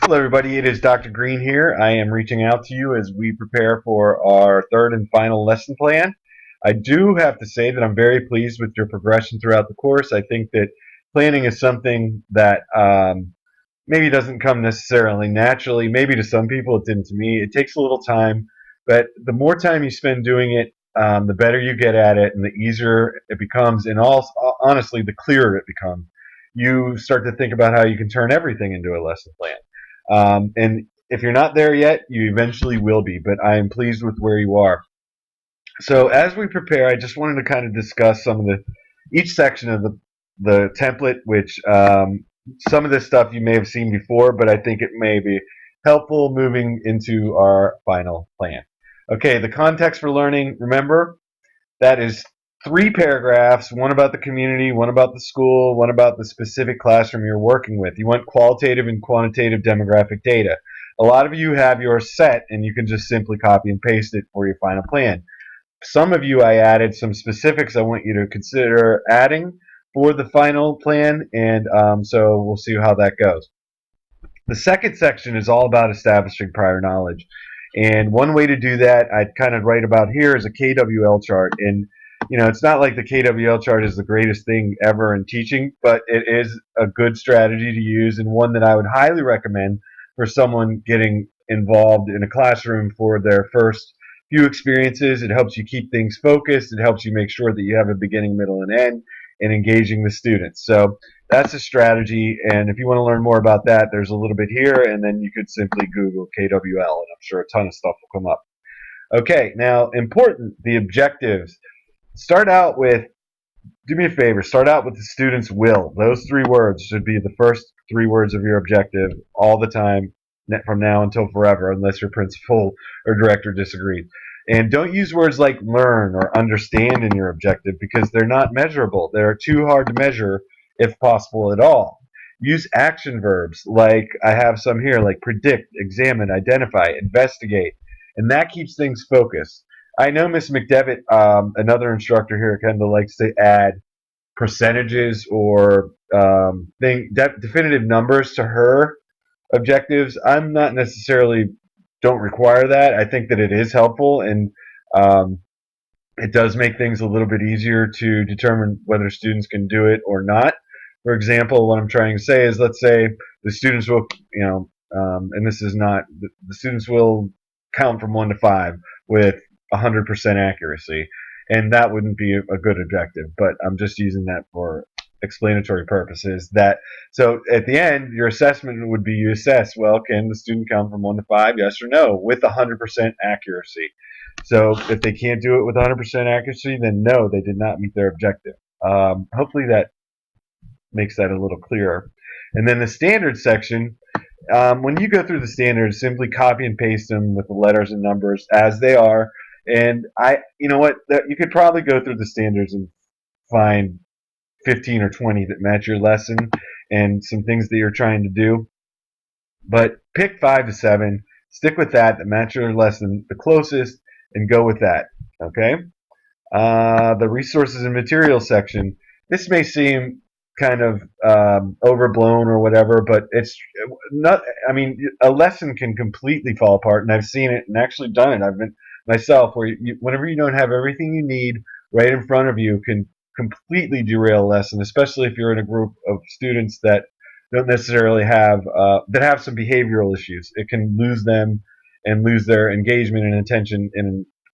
Hello, everybody. It is Dr. Green here. I am reaching out to you as we prepare for our third and final lesson plan. I do have to say that I'm very pleased with your progression throughout the course. I think that planning is something that maybe doesn't come necessarily naturally. Maybe to some people it didn't to me. It takes a little time, but the more time you spend doing it, the better you get at it and the easier it becomes, and also, honestly, the clearer it becomes. You start to think about how you can turn everything into a lesson plan. And if you're not there yet, you eventually will be, but I am pleased with where you are. So as we prepare, I just wanted to kind of discuss some of each section of the template, which some of this stuff you may have seen before, but I think it may be helpful moving into our final plan. Okay, the context for learning, remember, that is 3 paragraphs, one about the community, one about the school, one about the specific classroom you're working with. You want qualitative and quantitative demographic data. A lot of you have yours set, and you can just simply copy and paste it for your final plan. Some of you, I added some specifics I want you to consider adding for the final plan, and so we'll see how that goes. The second section is all about establishing prior knowledge. And one way to do that, I'd kind of write about here, is a KWL chart. And it's not like the KWL chart is the greatest thing ever in teaching, but it is a good strategy to use, and one that I would highly recommend for someone getting involved in a classroom for their first few experiences. It helps you keep things focused. It helps you make sure that you have a beginning, middle, and end, and engaging the students. So that's a strategy, and if you want to learn more about that, there's a little bit here, and then you could simply Google KWL, and I'm sure a ton of stuff will come up. Okay, now important, the objectives. Start out with, do me a favor, start out with the student's will. Those 3 words should be the first 3 words of your objective all the time, from now until forever, unless your principal or director disagrees. And don't use words like learn or understand in your objective, because they're not measurable. They're too hard to measure, if possible at all. Use action verbs, like I have some here, like predict, examine, identify, investigate, and that keeps things focused. I know Miss McDevitt, another instructor here at Kendall, likes to add percentages or definitive numbers to her objectives. I'm not necessarily, don't require that. I think that it is helpful, and it does make things a little bit easier to determine whether students can do it or not. For example, what I'm trying to say is, let's say the students will, and this is not, the students will count from 1 to 5 with 100% accuracy, and that wouldn't be a good objective, but I'm just using that for explanatory purposes. So at the end, your assessment would be, you assess, well, can the student count from 1 to 5, yes or no, with 100% accuracy. So if they can't do it with 100% accuracy, then no, they did not meet their objective. Hopefully that makes that a little clearer. And then the standards section, when you go through the standards, simply copy and paste them with the letters and numbers as they are. And you know what, you could probably go through the standards and find 15 or 20 that match your lesson and some things that you're trying to do. But pick 5 to 7, stick with that match your lesson the closest, and go with that. Okay? The resources and materials section. This may seem kind of overblown or whatever, but it's not. I mean, a lesson can completely fall apart, and I've seen it and actually done it. I've been myself, where whenever you don't have everything you need right in front of you, can completely derail a lesson, especially if you're in a group of students that don't necessarily have that have some behavioral issues. It can lose them and lose their engagement and attention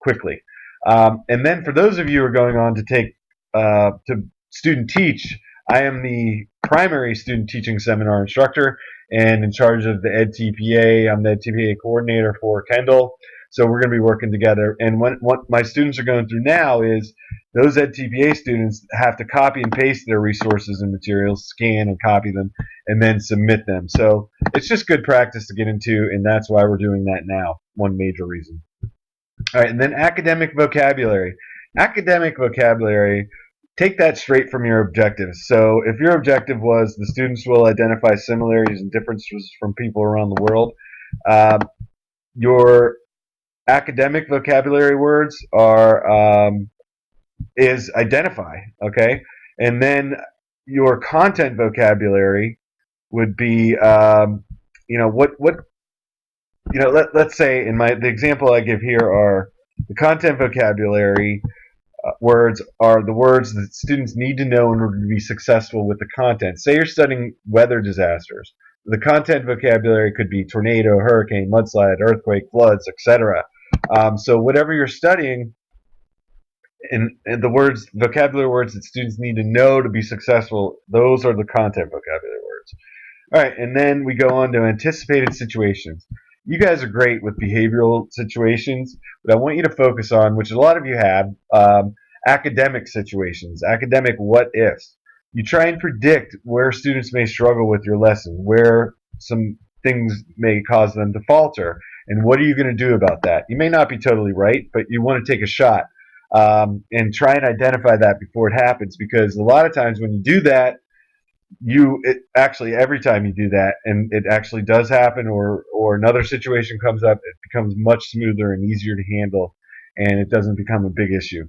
quickly. And then for those of you who are going on to take to student teach, I am the primary student teaching seminar instructor and in charge of the EdTPA. I'm the EdTPA coordinator for Kendall. So we're going to be working together. And what my students are going through now is those EdTPA students have to copy and paste their resources and materials, scan and copy them, and then submit them. So it's just good practice to get into, and that's why we're doing that now, one major reason. All right, and then academic vocabulary. Academic vocabulary, take that straight from your objectives. So if your objective was the students will identify similarities and differences from people around the world, your academic vocabulary words is identify, okay? And then your content vocabulary would be, what let's say in the example I give here are the content vocabulary words are the words that students need to know in order to be successful with the content. Say you're studying weather disasters. The content vocabulary could be tornado, hurricane, mudslide, earthquake, floods, etc. So whatever you're studying, and the vocabulary words that students need to know to be successful, those are the content vocabulary words. All right, and then we go on to anticipated situations. You guys are great with behavioral situations, but I want you to focus on, which a lot of you have, academic situations, academic what ifs. You try and predict where students may struggle with your lesson, where some things may cause them to falter, and what are you going to do about that? You may not be totally right, but you want to take a shot and try and identify that before it happens, because a lot of times when you do that, actually every time you do that and it actually does happen, or another situation comes up, it becomes much smoother and easier to handle, and it doesn't become a big issue.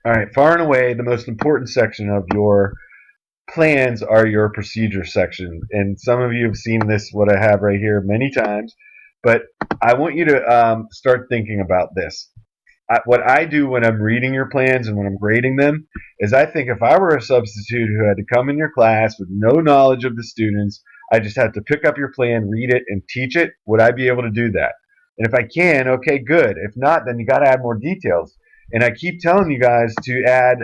All right, far and away the most important section of your plans are your procedure section, and some of you have seen this, what I have right here, many times, but I want you to start thinking about this. What I do when I'm reading your plans and when I'm grading them is I think if I were a substitute who had to come in your class with no knowledge of the students, I just had to pick up your plan, read it, and teach it, would I be able to do that? And if I can, okay, good. If not, then you got to add more details. And I keep telling you guys to add,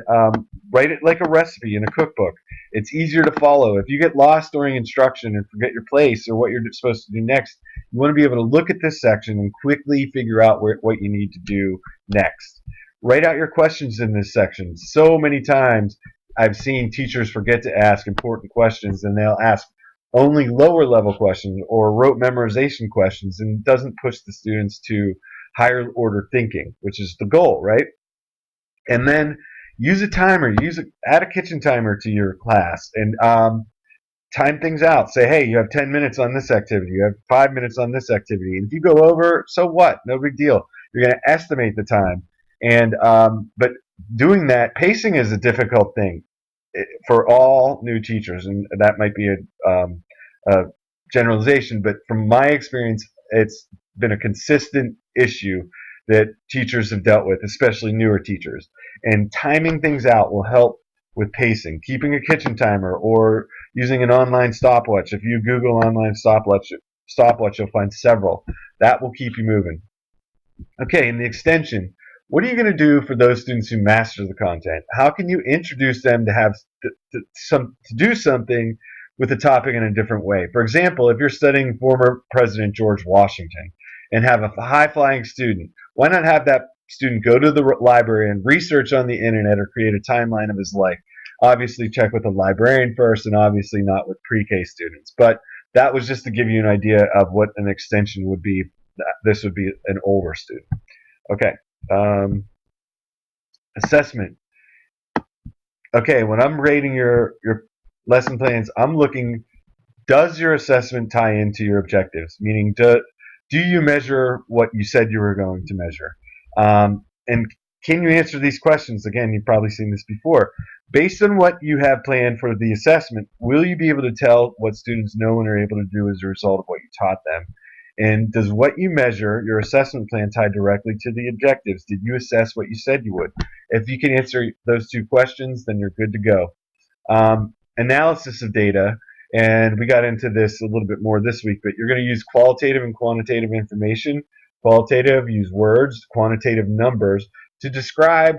write it like a recipe in a cookbook. It's easier to follow. If you get lost during instruction and forget your place or what you're supposed to do next, you want to be able to look at this section and quickly figure out what you need to do next. Write out your questions in this section. So many times I've seen teachers forget to ask important questions, and they'll ask only lower level questions or rote memorization questions, and it doesn't push the students to higher order thinking, which is the goal, right? And then use a timer. Add a kitchen timer to your class, and time things out. Say, hey, you have 10 minutes on this activity. You have 5 minutes on this activity. And if you go over, so what? No big deal. You're going to estimate the time. And but doing that, pacing is a difficult thing for all new teachers, and that might be a generalization. But from my experience, it's been a consistent issue that teachers have dealt with, especially newer teachers. And timing things out will help with pacing. Keeping a kitchen timer or using an online stopwatch. If you Google online stopwatch, you'll find several. That will keep you moving. Okay, in the extension, what are you going to do for those students who master the content? How can you introduce them to have to do something with the topic in a different way? For example, if you're studying former President George Washington and have a high-flying student, why not have that student go to the library and research on the internet or create a timeline of his life? Obviously, check with a librarian first, and obviously not with pre-K students. But that was just to give you an idea of what an extension would be. This would be an older student. Okay. Assessment. Okay, when I'm rating your lesson plans, I'm looking, does your assessment tie into your objectives? Meaning, do you measure what you said you were going to measure? And can you answer these questions? Again, you've probably seen this before. Based on what you have planned for the assessment, will you be able to tell what students know and are able to do as a result of what you taught them? And does what you measure, your assessment plan, tie directly to the objectives? Did you assess what you said you would? If you can answer those two questions, then you're good to go. Analysis of data, and we got into this a little bit more this week, but you're going to use qualitative and quantitative information. Qualitative, use words, quantitative numbers to describe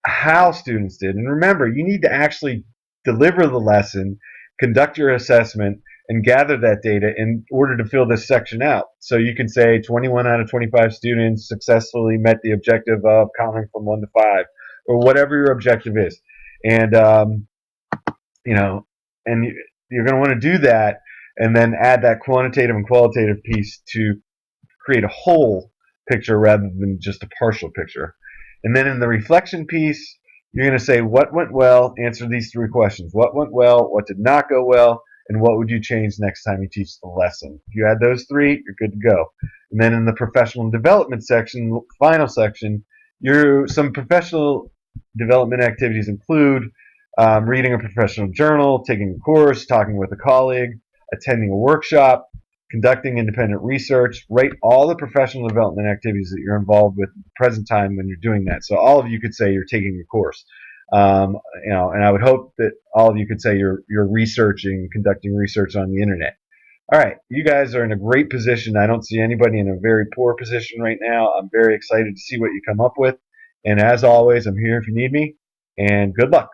how students did. And remember, you need to actually deliver the lesson, conduct your assessment, and gather that data in order to fill this section out. So you can say 21 out of 25 students successfully met the objective of counting from 1 to 5, or whatever your objective is. And, and you're going to want to do that and then add that quantitative and qualitative piece to create a whole picture rather than just a partial picture. And then in the reflection piece, you're going to say what went well, answer these 3 questions. What went well, what did not go well, and what would you change next time you teach the lesson? If you add those 3, you're good to go. And then in the professional development section, final section, some professional development activities include reading a professional journal, taking a course, talking with a colleague, attending a workshop, conducting independent research, rate all the professional development activities that you're involved with at the present time when you're doing that. So all of you could say you're taking a course. And I would hope that all of you could say you're researching, conducting research on the internet. All right, you guys are in a great position. I don't see anybody in a very poor position right now. I'm very excited to see what you come up with. And as always, I'm here if you need me. And good luck.